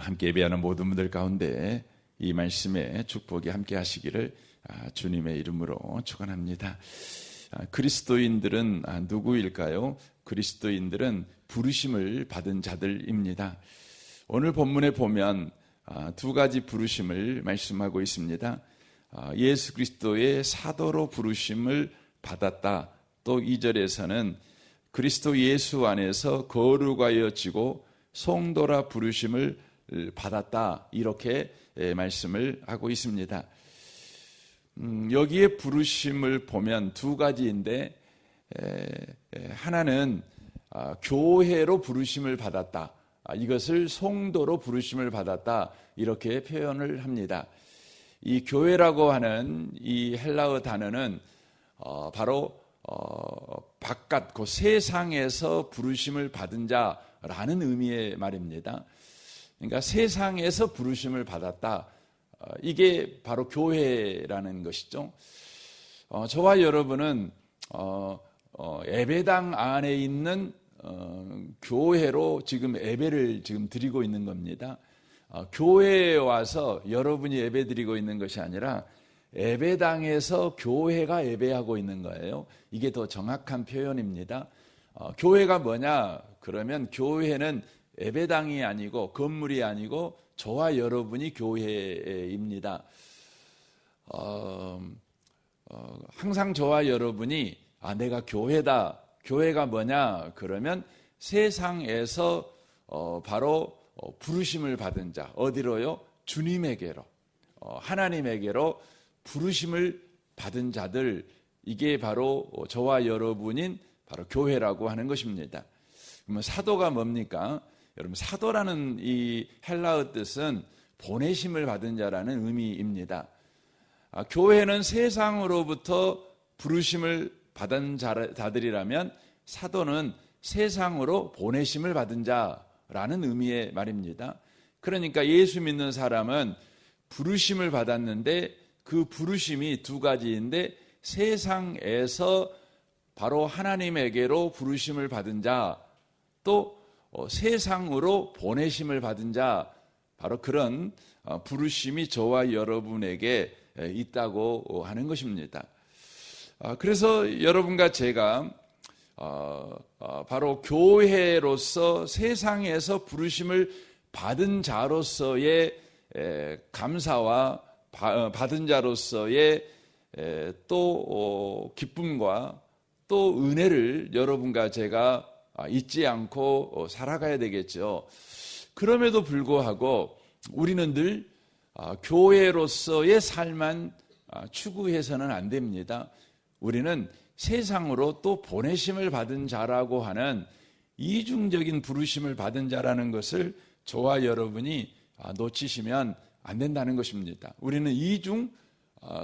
함께 예배하는 모든 분들 가운데 이 말씀에 축복이 함께 하시기를 주님의 이름으로 축원합니다. 그리스도인들은 누구일까요? 그리스도인들은 부르심을 받은 자들입니다. 오늘 본문에 보면 두 가지 부르심을 말씀하고 있습니다. 예수 그리스도의 사도로 부르심을 받았다. 또 2절에서는 그리스도 예수 안에서 거룩하여지고 성도라 부르심을 받았다. 이렇게 말씀을 하고 있습니다. 여기에 부르심을 보면 두 가지인데 하나는 교회로 부르심을 받았다. 이것을 성도로 부르심을 받았다. 이렇게 표현을 합니다. 이 교회라고 하는 이 헬라어 단어는 바로 바깥 그 세상에서 부르심을 받은 자라는 의미의 말입니다. 그러니까 세상에서 부르심을 받았다. 이게 바로 교회라는 것이죠. 저와 여러분은 예배당 안에 있는 교회로 지금 예배를 지금 드리고 있는 겁니다. 교회에 와서 여러분이 예배 드리고 있는 것이 아니라 예배당에서 교회가 예배하고 있는 거예요. 이게 더 정확한 표현입니다. 교회가 뭐냐? 그러면 교회는 예배당이 아니고 건물이 아니고 저와 여러분이 교회입니다. 항상 저와 여러분이 내가 교회다. 교회가 뭐냐? 그러면 세상에서 바로 부르심을 받은 자. 어디로요? 주님에게로. 하나님에게로 부르심을 받은 자들. 이게 바로 저와 여러분인 바로 교회라고 하는 것입니다. 그러면 사도가 뭡니까? 여러분, 사도라는 이 헬라어 뜻은 보내심을 받은 자라는 의미입니다. 교회는 세상으로부터 부르심을 받은 자들이라면 사도는 세상으로 보내심을 받은 자라는 의미의 말입니다. 그러니까 예수 믿는 사람은 부르심을 받았는데 그 부르심이 두 가지인데 세상에서 바로 하나님에게로 부르심을 받은 자, 또 세상으로 보내심을 받은 자, 바로 그런 부르심이 저와 여러분에게 있다고 하는 것입니다. 그래서 여러분과 제가 바로 교회로서 세상에서 부르심을 받은 자로서의 감사와 받은 자로서의 또 기쁨과 또 은혜를 여러분과 제가 잊지 않고 살아가야 되겠죠. 그럼에도 불구하고 우리는 늘 교회로서의 삶만 추구해서는 안 됩니다. 우리는 세상으로 또 보내심을 받은 자라고 하는 이중적인 부르심을 받은 자라는 것을 저와 여러분이 놓치시면 안 된다는 것입니다. 우리는 이중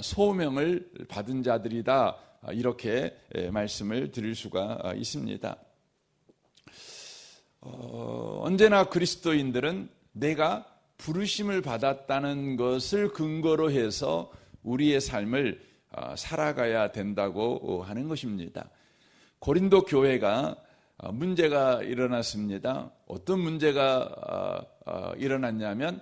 소명을 받은 자들이다. 이렇게 말씀을 드릴 수가 있습니다. 언제나 그리스도인들은 내가 부르심을 받았다는 것을 근거로 해서 우리의 삶을 살아가야 된다고 하는 것입니다. 고린도 교회가 문제가 일어났습니다. 어떤 문제가 일어났냐면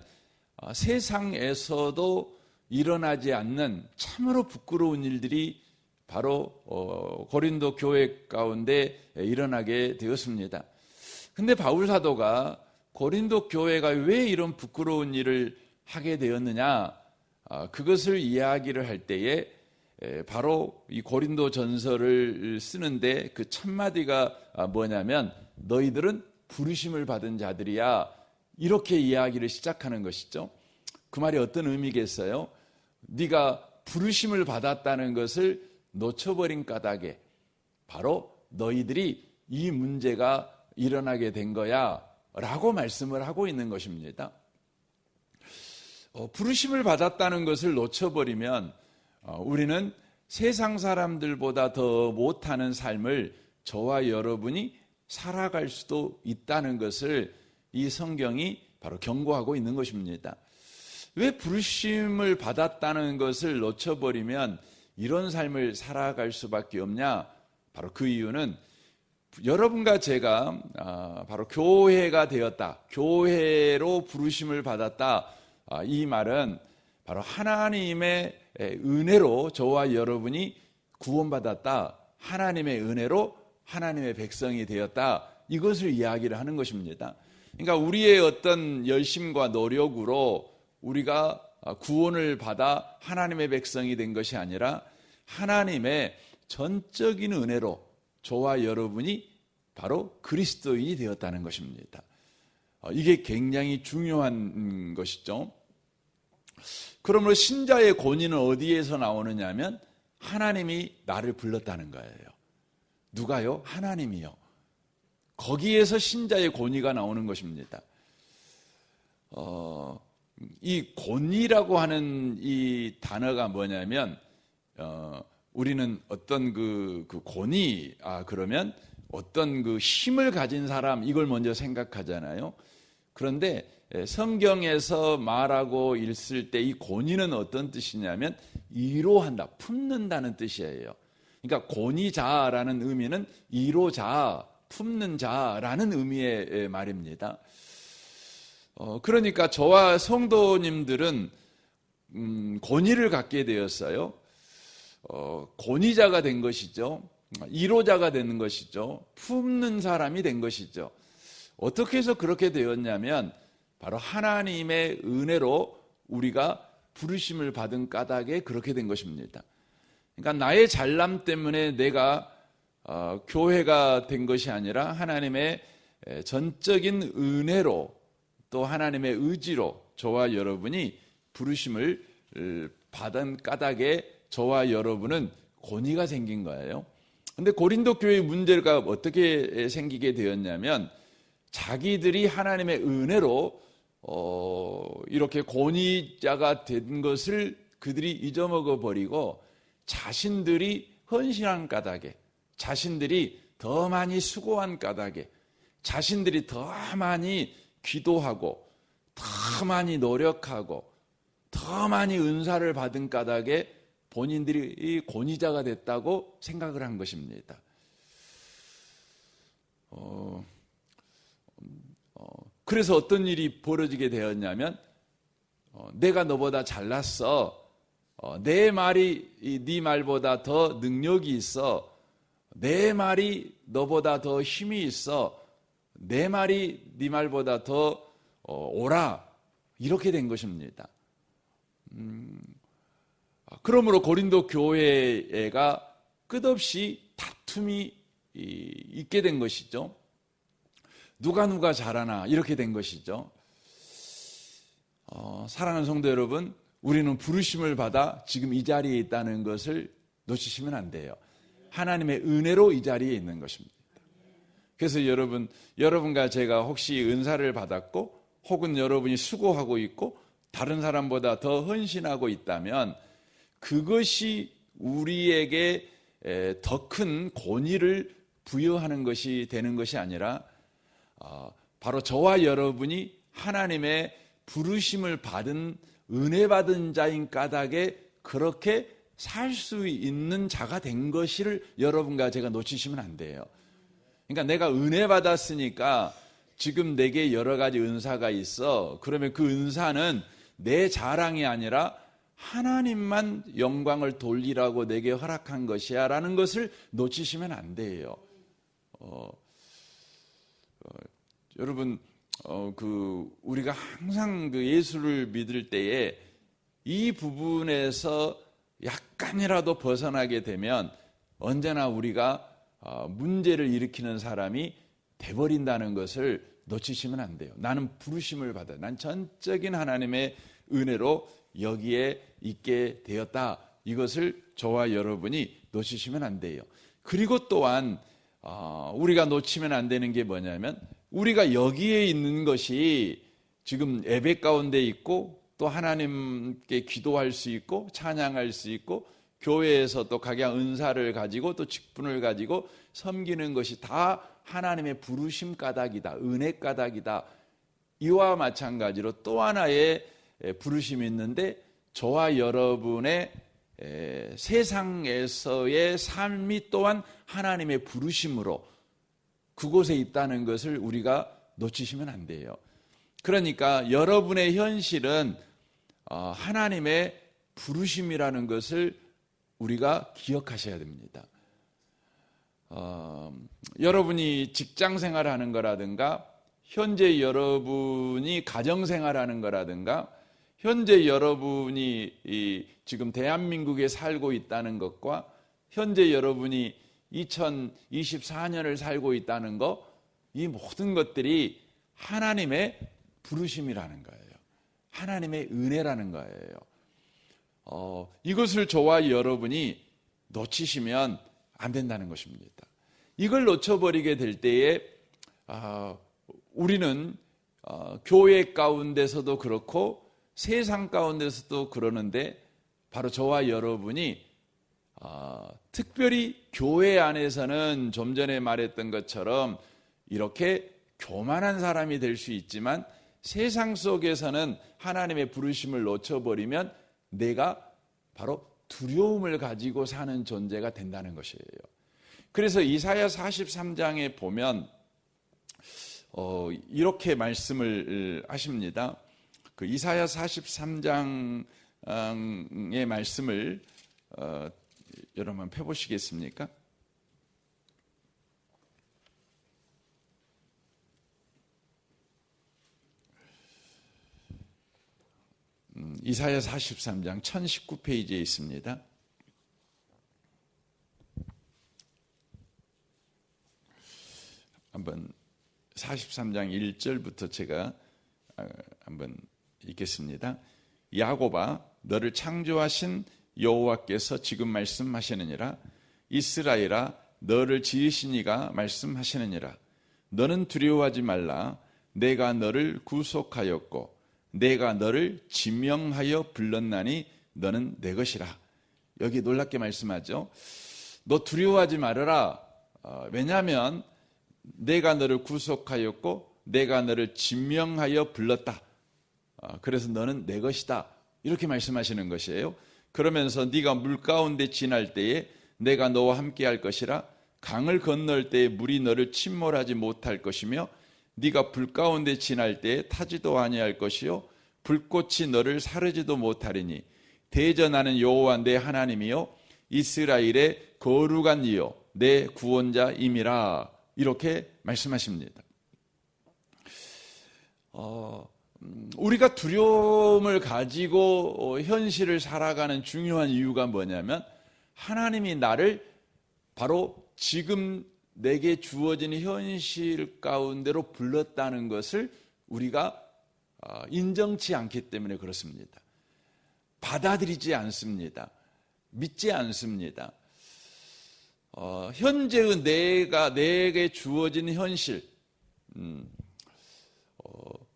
세상에서도 일어나지 않는 참으로 부끄러운 일들이 바로 고린도 교회 가운데 일어나게 되었습니다. 근데 바울 사도가 고린도 교회가 왜 이런 부끄러운 일을 하게 되었느냐, 그것을 이야기를 할 때에 바로 이 고린도 전서를 쓰는데 그 첫마디가 뭐냐면 너희들은 부르심을 받은 자들이야, 이렇게 이야기를 시작하는 것이죠. 그 말이 어떤 의미겠어요? 네가 부르심을 받았다는 것을 놓쳐버린 까닭에 바로 너희들이 이 문제가 일어나게 된 거야 라고 말씀을 하고 있는 것입니다. 부르심을 받았다는 것을 놓쳐버리면 우리는 세상 사람들보다 더 못하는 삶을 저와 여러분이 살아갈 수도 있다는 것을 이 성경이 바로 경고하고 있는 것입니다. 왜 부르심을 받았다는 것을 놓쳐버리면 이런 삶을 살아갈 수밖에 없냐? 바로 그 이유는 여러분과 제가 바로 교회가 되었다, 교회로 부르심을 받았다, 이 말은 바로 하나님의 은혜로 저와 여러분이 구원받았다, 하나님의 은혜로 하나님의 백성이 되었다, 이것을 이야기를 하는 것입니다. 그러니까 우리의 어떤 열심과 노력으로 우리가 구원을 받아 하나님의 백성이 된 것이 아니라 하나님의 전적인 은혜로 저와 여러분이 바로 그리스도인이 되었다는 것입니다. 이게 굉장히 중요한 것이죠. 그러므로 신자의 권위는 어디에서 나오느냐 하면 하나님이 나를 불렀다는 거예요. 누가요? 하나님이요. 거기에서 신자의 권위가 나오는 것입니다. 이 권위라고 하는 이 단어가 뭐냐면 우리는 어떤 그 권위, 그러면 어떤 그 힘을 가진 사람, 이걸 먼저 생각하잖아요. 그런데 성경에서 말하고 있을 때 이 권위는 어떤 뜻이냐면 위로한다, 품는다는 뜻이에요. 그러니까 권위자라는 의미는 위로자, 품는 자라는 의미의 말입니다. 그러니까 저와 성도님들은 권위를 갖게 되었어요. 권위자가 된 것이죠. 위로자가 되는 것이죠. 품는 사람이 된 것이죠. 어떻게 해서 그렇게 되었냐면 바로 하나님의 은혜로 우리가 부르심을 받은 까닭에 그렇게 된 것입니다. 그러니까 나의 잘남 때문에 내가 교회가 된 것이 아니라 하나님의 전적인 은혜로 또 하나님의 의지로 저와 여러분이 부르심을 받은 까닭에 저와 여러분은 권위가 생긴 거예요. 그런데 고린도 교회의 문제가 어떻게 생기게 되었냐면 자기들이 하나님의 은혜로 이렇게 권위자가 된 것을 그들이 잊어먹어 버리고 자신들이 헌신한 까닭에, 자신들이 더 많이 수고한 까닭에, 자신들이 더 많이 기도하고 더 많이 노력하고 더 많이 은사를 받은 까닭에 본인들이 권위자가 됐다고 생각을 한 것입니다. 그래서 어떤 일이 벌어지게 되었냐면 내가 너보다 잘났어, 내 말이 네 말보다 더 능력이 있어, 내 말이 너보다 더 힘이 있어, 내 말이 네 말보다 더 옳아, 이렇게 된 것입니다. 그러므로 고린도 교회가 끝없이 다툼이 있게 된 것이죠. 누가 잘하나 이렇게 된 것이죠. 사랑하는 성도 여러분, 우리는 부르심을 받아 지금 이 자리에 있다는 것을 놓치시면 안 돼요. 하나님의 은혜로 이 자리에 있는 것입니다. 그래서 여러분과 제가 혹시 은사를 받았고 혹은 여러분이 수고하고 있고 다른 사람보다 더 헌신하고 있다면 그것이 우리에게 더 큰 권위를 부여하는 것이 되는 것이 아니라 바로 저와 여러분이 하나님의 부르심을 받은 은혜 받은 자인 까닭에 그렇게 살 수 있는 자가 된 것을 여러분과 제가 놓치시면 안 돼요. 그러니까 내가 은혜 받았으니까 지금 내게 여러 가지 은사가 있어. 그러면 그 은사는 내 자랑이 아니라 하나님만 영광을 돌리라고 내게 허락한 것이야 라는 것을 놓치시면 안 돼요. 여러분, 우리가 항상 그 예수를 믿을 때에 이 부분에서 약간이라도 벗어나게 되면 언제나 우리가 문제를 일으키는 사람이 돼버린다는 것을 놓치시면 안 돼요. 나는 부르심을 받아, 난 전적인 하나님의 은혜로 여기에 있게 되었다. 이것을 저와 여러분이 놓치시면 안 돼요. 그리고 또한 우리가 놓치면 안 되는 게 뭐냐면 우리가 여기에 있는 것이 지금 예배 가운데 있고 또 하나님께 기도할 수 있고 찬양할 수 있고 교회에서 또 각양 은사를 가지고 또 직분을 가지고 섬기는 것이 다 하나님의 부르심 까닭이다, 은혜 까닭이다. 이와 마찬가지로 또 하나의 부르심이 있는데 저와 여러분의 세상에서의 삶이 또한 하나님의 부르심으로 그곳에 있다는 것을 우리가 놓치시면 안 돼요. 그러니까 여러분의 현실은 하나님의 부르심이라는 것을 우리가 기억하셔야 됩니다. 여러분이 직장 생활하는 거라든가, 현재 여러분이 가정 생활하는 거라든가, 현재 여러분이 지금 대한민국에 살고 있다는 것과 현재 여러분이 2024년을 살고 있다는 것, 이 모든 것들이 하나님의 부르심이라는 거예요. 하나님의 은혜라는 거예요. 이것을 저와 여러분이 놓치시면 안 된다는 것입니다. 이걸 놓쳐버리게 될 때에 우리는 교회 가운데서도 그렇고 세상 가운데서도 그러는데, 바로 저와 여러분이 특별히 교회 안에서는 좀 전에 말했던 것처럼 이렇게 교만한 사람이 될 수 있지만, 세상 속에서는 하나님의 부르심을 놓쳐버리면 내가 바로 두려움을 가지고 사는 존재가 된다는 것이에요. 그래서 이사야 43장에 보면 이렇게 말씀을 하십니다. 그 이사야 43장의 말씀을 여러분 펴보시겠습니까? 이사야 43장 1019페이지에 있습니다. 한번 43장 1절부터 제가 한번 읽겠습니다. 야곱아, 너를 창조하신 여호와께서 지금 말씀하시느니라. 이스라엘아, 너를 지으신 이가 말씀하시느니라. 너는 두려워하지 말라. 내가 너를 구속하였고 내가 너를 지명하여 불렀나니 너는 내 것이라. 여기 놀랍게 말씀하죠. 너 두려워하지 말아라. 왜냐하면 내가 너를 구속하였고 내가 너를 지명하여 불렀다. 그래서 너는 내 것이다. 이렇게 말씀하시는 것이에요. 그러면서 네가 물 가운데 지날 때에 내가 너와 함께 할 것이라. 강을 건널 때에 물이 너를 침몰하지 못할 것이며 네가 불 가운데 지날 때에 타지도 아니할 것이요 불꽃이 너를 사르지도 못하리니 대전하는 여호와 내 하나님이요 이스라엘의 거룩한 이요 내 구원자임이라. 이렇게 말씀하십니다. 우리가 두려움을 가지고 현실을 살아가는 중요한 이유가 뭐냐면, 하나님이 나를 바로 지금 내게 주어진 현실 가운데로 불렀다는 것을 우리가 인정치 않기 때문에 그렇습니다. 받아들이지 않습니다. 믿지 않습니다. 현재의 내게 주어진 현실,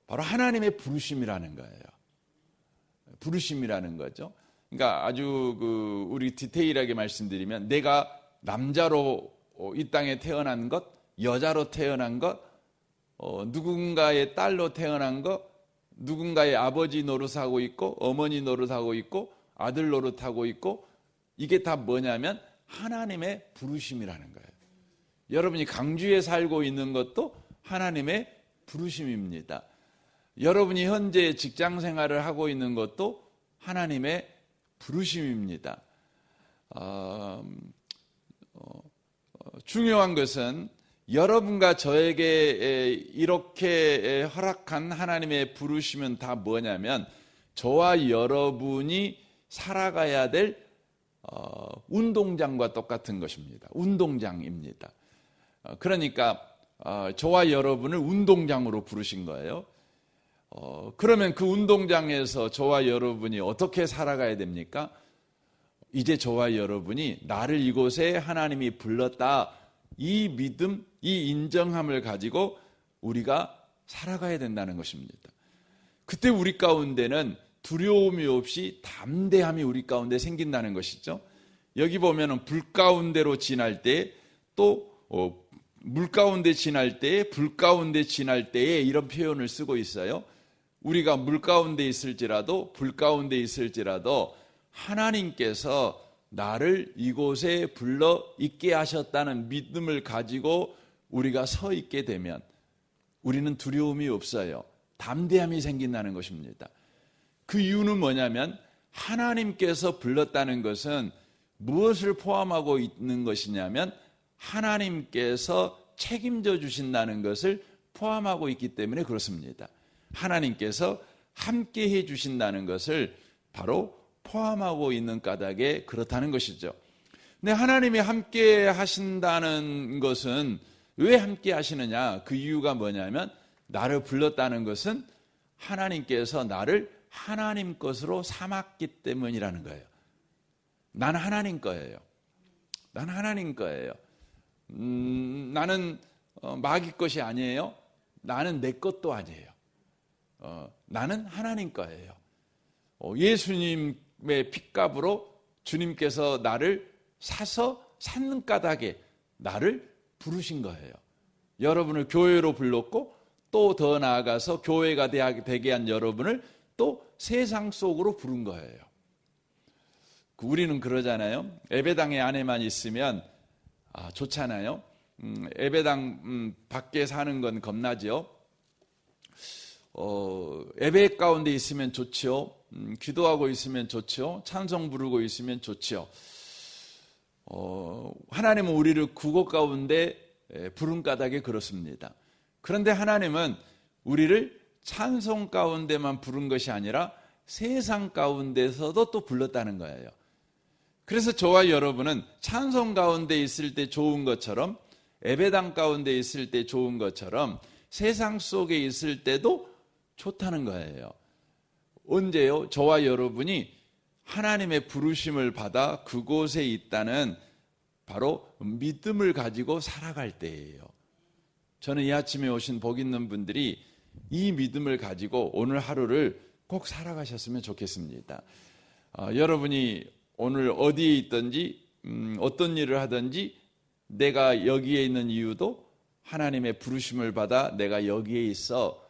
바로 하나님의 부르심이라는 거예요. 부르심이라는 거죠. 그러니까 아주 우리 디테일하게 말씀드리면, 내가 남자로 이 땅에 태어난 것, 여자로 태어난 것, 누군가의 딸로 태어난 것, 누군가의 아버지 노릇하고 있고 어머니 노릇하고 있고 아들 노릇하고 있고, 이게 다 뭐냐면 하나님의 부르심이라는 거예요. 여러분이 강주에 살고 있는 것도 하나님의 부르심입니다. 여러분이 현재 직장 생활을 하고 있는 것도 하나님의 부르심입니다. 중요한 것은 여러분과 저에게 이렇게 허락한 하나님의 부르심은 다 뭐냐면, 저와 여러분이 살아가야 될 운동장과 똑같은 것입니다. 운동장입니다. 그러니까 저와 여러분을 운동장으로 부르신 거예요. 그러면 그 운동장에서 저와 여러분이 어떻게 살아가야 됩니까? 이제 저와 여러분이 나를 이곳에 하나님이 불렀다, 이 믿음, 이 인정함을 가지고 우리가 살아가야 된다는 것입니다. 그때 우리 가운데는 두려움이 없이 담대함이 우리 가운데 생긴다는 것이죠. 여기 보면은 불 가운데로 지날 때, 또 물 가운데 지날 때, 불 가운데 지날 때에 이런 표현을 쓰고 있어요. 우리가 물 가운데 있을지라도 불 가운데 있을지라도 하나님께서 나를 이곳에 불러 있게 하셨다는 믿음을 가지고 우리가 서 있게 되면 우리는 두려움이 없어요. 담대함이 생긴다는 것입니다. 그 이유는 뭐냐면 하나님께서 불렀다는 것은 무엇을 포함하고 있는 것이냐면 하나님께서 책임져 주신다는 것을 포함하고 있기 때문에 그렇습니다. 하나님께서 함께 해 주신다는 것을 바로 포함하고 있는 까닭에 그렇다는 것이죠. 근데 하나님이 함께 하신다는 것은 왜 함께 하시느냐? 그 이유가 뭐냐면 나를 불렀다는 것은 하나님께서 나를 하나님 것으로 삼았기 때문이라는 거예요. 나는 하나님 거예요. 나는 하나님 거예요. 나는 마귀 것이 아니에요. 나는 내 것도 아니에요. 나는 하나님 거예요. 예수님의 핏값으로 주님께서 나를 사서 산 까닭에 나를 부르신 거예요. 여러분을 교회로 불렀고 또 더 나아가서 교회가 되게 한 여러분을 또 세상 속으로 부른 거예요. 우리는 그러잖아요. 예배당에 안에만 있으면 좋잖아요. 예배당 밖에 사는 건 겁나죠. 예배 가운데 있으면 좋죠. 기도하고 있으면 좋죠. 찬송 부르고 있으면 좋죠. 하나님은 우리를 국어 가운데 부른 까닭에 그렇습니다. 그런데 하나님은 우리를 찬송 가운데만 부른 것이 아니라 세상 가운데서도 또 불렀다는 거예요. 그래서 저와 여러분은 찬송 가운데 있을 때 좋은 것처럼 예배당 가운데 있을 때 좋은 것처럼 세상 속에 있을 때도 좋다는 거예요. 언제요? 저와 여러분이 하나님의 부르심을 받아 그곳에 있다는 바로 믿음을 가지고 살아갈 때예요. 저는 이 아침에 오신 복 있는 분들이 이 믿음을 가지고 오늘 하루를 꼭 살아가셨으면 좋겠습니다. 여러분이 오늘 어디에 있든지 어떤 일을 하든지 내가 여기에 있는 이유도 하나님의 부르심을 받아 내가 여기에 있어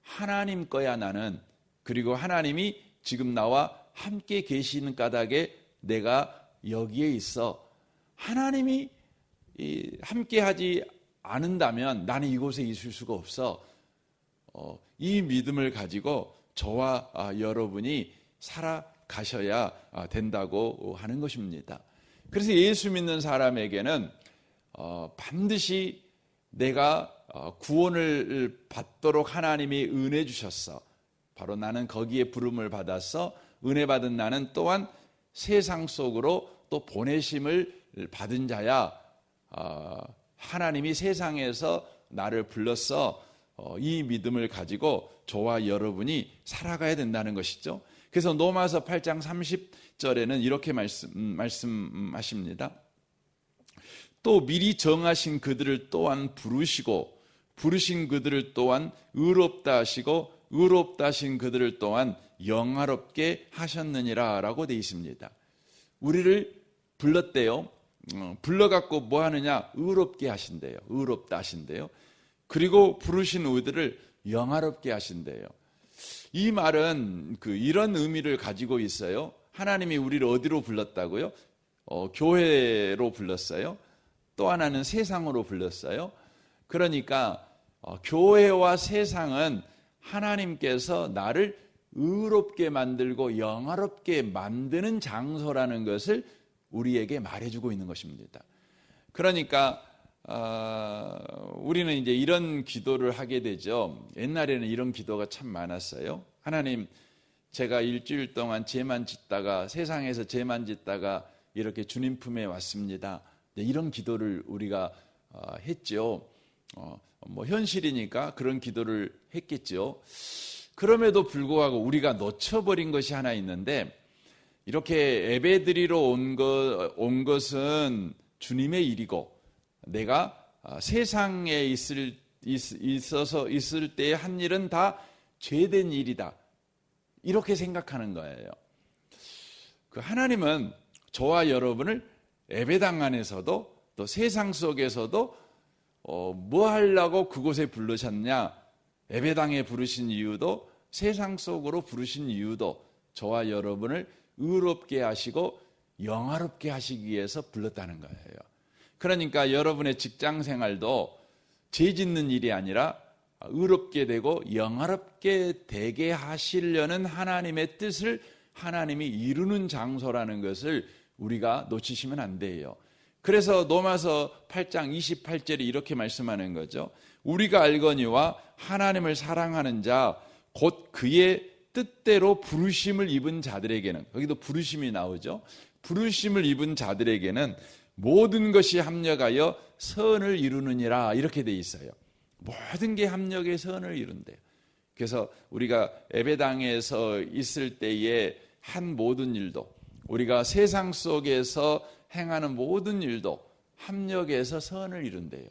하나님 거야 나는. 그리고 하나님이 지금 나와 함께 계시는 까닭에 내가 여기에 있어. 하나님이 함께 하지 않는다면 나는 이곳에 있을 수가 없어. 이 믿음을 가지고 저와 여러분이 살아가셔야 된다고 하는 것입니다. 그래서 예수 믿는 사람에게는 반드시 내가 구원을 받도록 하나님이 은혜 주셨어. 바로 나는 거기에 부름을 받았어. 은혜 받은 나는 또한 세상 속으로 또 보내심을 받은 자야. 하나님이 세상에서 나를 불렀어. 이 믿음을 가지고 저와 여러분이 살아가야 된다는 것이죠. 그래서 로마서 8장 30절에는 이렇게 말씀하십니다. 또 미리 정하신 그들을 또한 부르시고 부르신 그들을 또한 의롭다 하시고 의롭다 하신 그들을 또한 영화롭게 하셨느니라 라고 되어 있습니다. 우리를 불렀대요. 불러갖고 뭐 하느냐? 의롭게 하신대요. 의롭다 하신대요. 그리고 부르신 우리들을 영화롭게 하신대요. 이 말은 이런 의미를 가지고 있어요. 하나님이 우리를 어디로 불렀다고요? 교회로 불렀어요. 또 하나는 세상으로 불렀어요. 그러니까 교회와 세상은 하나님께서 나를 의롭게 만들고 영화롭게 만드는 장소라는 것을 우리에게 말해주고 있는 것입니다. 그러니까 우리는 이제 이런 기도를 하게 되죠. 옛날에는 이런 기도가 참 많았어요. 하나님, 제가 일주일 동안 죄만 짓다가 세상에서 죄만 짓다가 이렇게 주님 품에 왔습니다. 이런 기도를 우리가 했죠. 뭐 현실이니까 그런 기도를 했겠죠. 그럼에도 불구하고 우리가 놓쳐버린 것이 하나 있는데, 이렇게 예배드리러 온 것은 주님의 일이고 내가 세상에 있을 때 한 일은 다 죄된 일이다. 이렇게 생각하는 거예요. 하나님은 저와 여러분을 예배당 안에서도 또 세상 속에서도 뭐 하려고 그곳에 부르셨냐? 예배당에 부르신 이유도 세상 속으로 부르신 이유도 저와 여러분을 의롭게 하시고 영화롭게 하시기 위해서 불렀다는 거예요. 그러니까 여러분의 직장 생활도 죄 짓는 일이 아니라 의롭게 되고 영화롭게 되게 하시려는 하나님의 뜻을 하나님이 이루는 장소라는 것을 우리가 놓치시면 안 돼요. 그래서 로마서 8장 28절에 이렇게 말씀하는 거죠. 우리가 알거니와 하나님을 사랑하는 자 곧 그의 뜻대로 부르심을 입은 자들에게는, 거기도 부르심이 나오죠. 부르심을 입은 자들에게는 모든 것이 합력하여 선을 이루느니라, 이렇게 돼 있어요. 모든 게 합력해 선을 이룬대요. 그래서 우리가 예배당에서 있을 때에 한 모든 일도, 우리가 세상 속에서 행하는 모든 일도 합력해서 선을 이룬대요.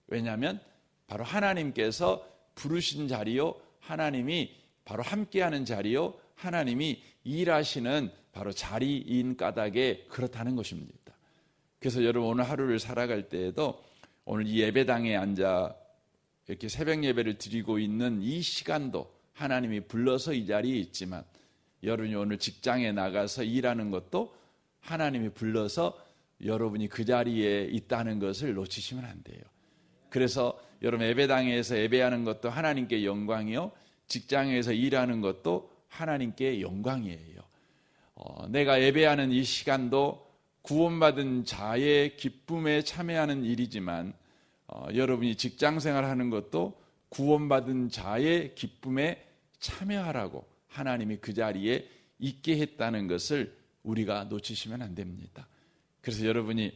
왜냐하면 바로 하나님께서 부르신 자리요, 하나님이 바로 함께하는 자리요, 하나님이 일하시는 바로 자리인 까닭에 그렇다는 것입니다. 그래서 여러분 오늘 하루를 살아갈 때에도 오늘 이 예배당에 앉아 이렇게 새벽 예배를 드리고 있는 이 시간도 하나님이 불러서 이 자리에 있지만, 여러분이 오늘 직장에 나가서 일하는 것도 하나님이 불러서 여러분이 그 자리에 있다는 것을 놓치시면 안 돼요. 그래서 여러분 예배당에서 예배하는 것도 하나님께 영광이요, 직장에서 일하는 것도 하나님께 영광이에요. 내가 예배하는 이 시간도 구원받은 자의 기쁨에 참여하는 일이지만, 여러분이 직장생활하는 것도 구원받은 자의 기쁨에 참여하라고 하나님이 그 자리에 있게 했다는 것을 우리가 놓치시면 안 됩니다. 그래서 여러분이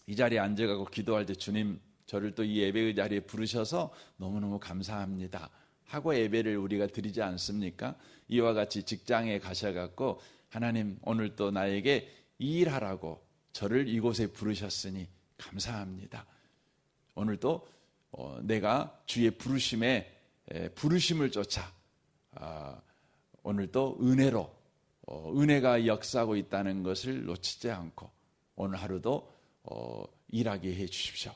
이 자리에 앉아가고 기도할 때 주님, 저를 또 이 예배의 자리에 부르셔서 너무너무 감사합니다 하고 예배를 우리가 드리지 않습니까? 이와 같이 직장에 가셔갖고 하나님, 오늘 또 나에게 이 일하라고 저를 이곳에 부르셨으니 감사합니다. 오늘도 내가 주의 부르심을 쫓아 오늘도 은혜로 은혜가 역사하고 있다는 것을 놓치지 않고 오늘 하루도 일하게 해 주십시오.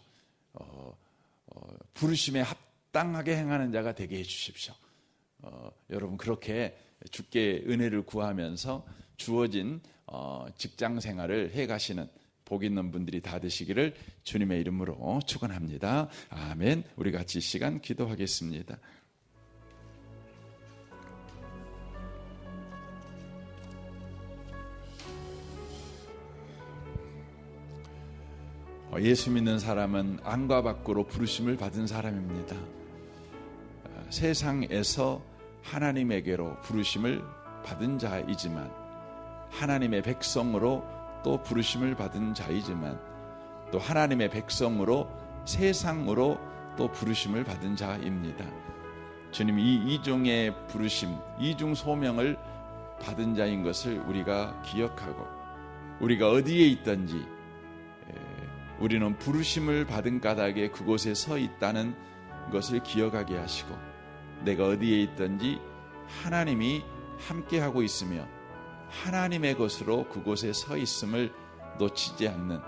부르심에 합당하게 행하는 자가 되게 해 주십시오. 여러분 그렇게 주께 은혜를 구하면서 주어진 직장 생활을 해가시는 복 있는 분들이 다 되시기를 주님의 이름으로 축원합니다. 아멘. 우리 같이 시간 기도하겠습니다. 예수 믿는 사람은 안과 밖으로 부르심을 받은 사람입니다. 세상에서 하나님에게로 부르심을 받은 자이지만, 하나님의 백성으로 또 부르심을 받은 자이지만, 또 하나님의 백성으로 세상으로 또 부르심을 받은 자입니다. 주님이 이중의 부르심, 이중 소명을 받은 자인 것을 우리가 기억하고, 우리가 어디에 있든지 우리는 부르심을 받은 까닭에 그곳에 서 있다는 것을 기억하게 하시고, 내가 어디에 있든지 하나님이 함께하고 있으며 하나님의 것으로 그곳에 서 있음을 놓치지 않는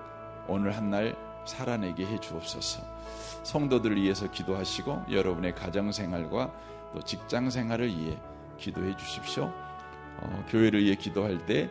오늘 한날 살아내게 해 주옵소서. 성도들을 위해서 기도하시고 여러분의 가정생활과 또 직장생활을 위해 기도해 주십시오. 교회를 위해 기도할 때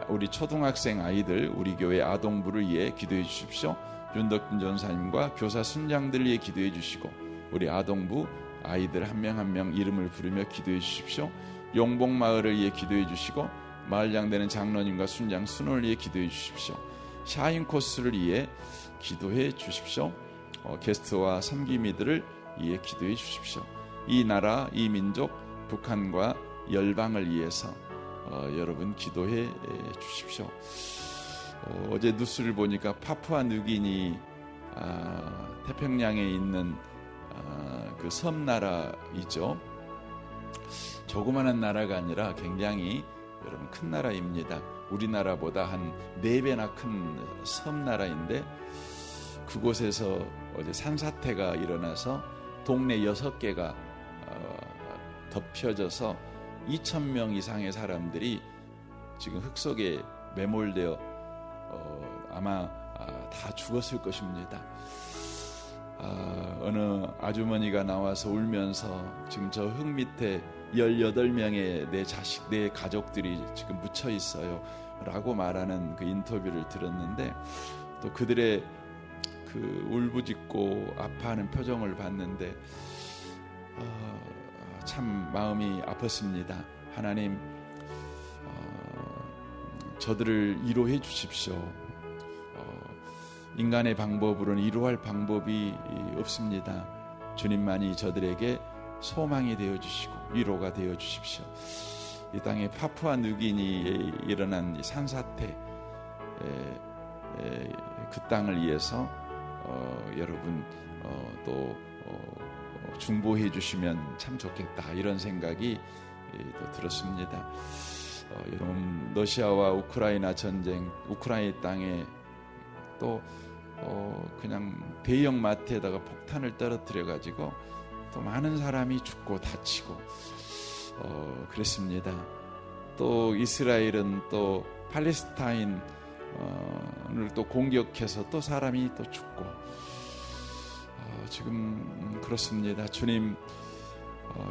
우리 초등학생 아이들, 우리 교회 아동부를 위해 기도해 주십시오. 윤덕진 전사님과 교사 순장들을 위해 기도해 주시고, 우리 아동부 아이들 한 명 한 명 이름을 부르며 기도해 주십시오. 용복마을을 위해 기도해 주시고, 마을장 되는 장로님과 순장 순원을 위해 기도해 주십시오. 샤인 코스를 위해 기도해 주십시오. 게스트와 섬김이들을 위해 기도해 주십시오. 이 나라, 이 민족, 북한과 열방을 위해서 여러분 기도해 주십시오. 어제 뉴스를 보니까 파푸아 뉴기니 태평양에 있는 그 섬나라이죠. 조그마한 나라가 아니라 굉장히 여러분 큰 나라입니다. 우리나라보다 한 4배나 큰 섬나라인데, 그곳에서 어제 산사태가 일어나서 동네 6개가 덮여져서 2,000명 이상의 사람들이 지금 흙 속에 매몰되어 아마 다 죽었을 것입니다. 어느 아주머니가 나와서 울면서 지금 저 흙 밑에 18명의 내 가족들이 지금 묻혀 있어요 라고 말하는 그 인터뷰를 들었는데, 또 그들의 그 그 울부짖고 아파하는 표정을 봤는데 참 마음이 아팠습니다. 하나님, 저들을 위로해 주십시오. 인간의 방법으로는 위로할 방법이 없습니다. 주님만이 저들에게 소망이 되어 주시고 위로가 되어 주십시오. 이 땅에 파푸아 누기니에 일어난 이 산사태, 그 땅을 위해서 여러분 또 중보해 주시면 참 좋겠다, 이런 생각이 또 들었습니다. 여러분, 러시아와 우크라이나 전쟁, 우크라이나 땅에 또 그냥 대형 마트에다가 폭탄을 떨어뜨려 가지고 또 많은 사람이 죽고 다치고 그랬습니다. 또 이스라엘은 또 팔레스타인을 또 공격해서 또 사람이 또 죽고 지금 그렇습니다. 주님,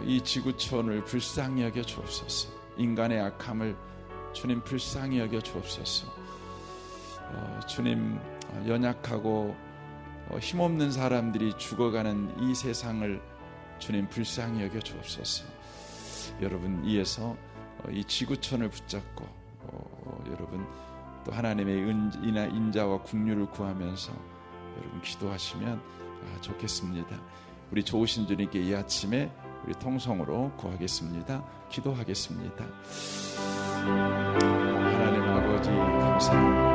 이 지구촌을 불쌍히 여겨 주옵소서. 인간의 악함을 주님 불쌍히 여겨 주옵소서. 주님, 연약하고 힘없는 사람들이 죽어가는 이 세상을 주님 불쌍히 여겨 주옵소서. 여러분, 이에서 이 지구촌을 붙잡고 여러분 또 하나님의 인자와 긍휼을 구하면서 여러분 기도하시면 좋겠습니다. 우리 좋으신 주님께 이 아침에 우리 통성으로 구하겠습니다. 기도하겠습니다. 하나님 아버지, 감사합니다.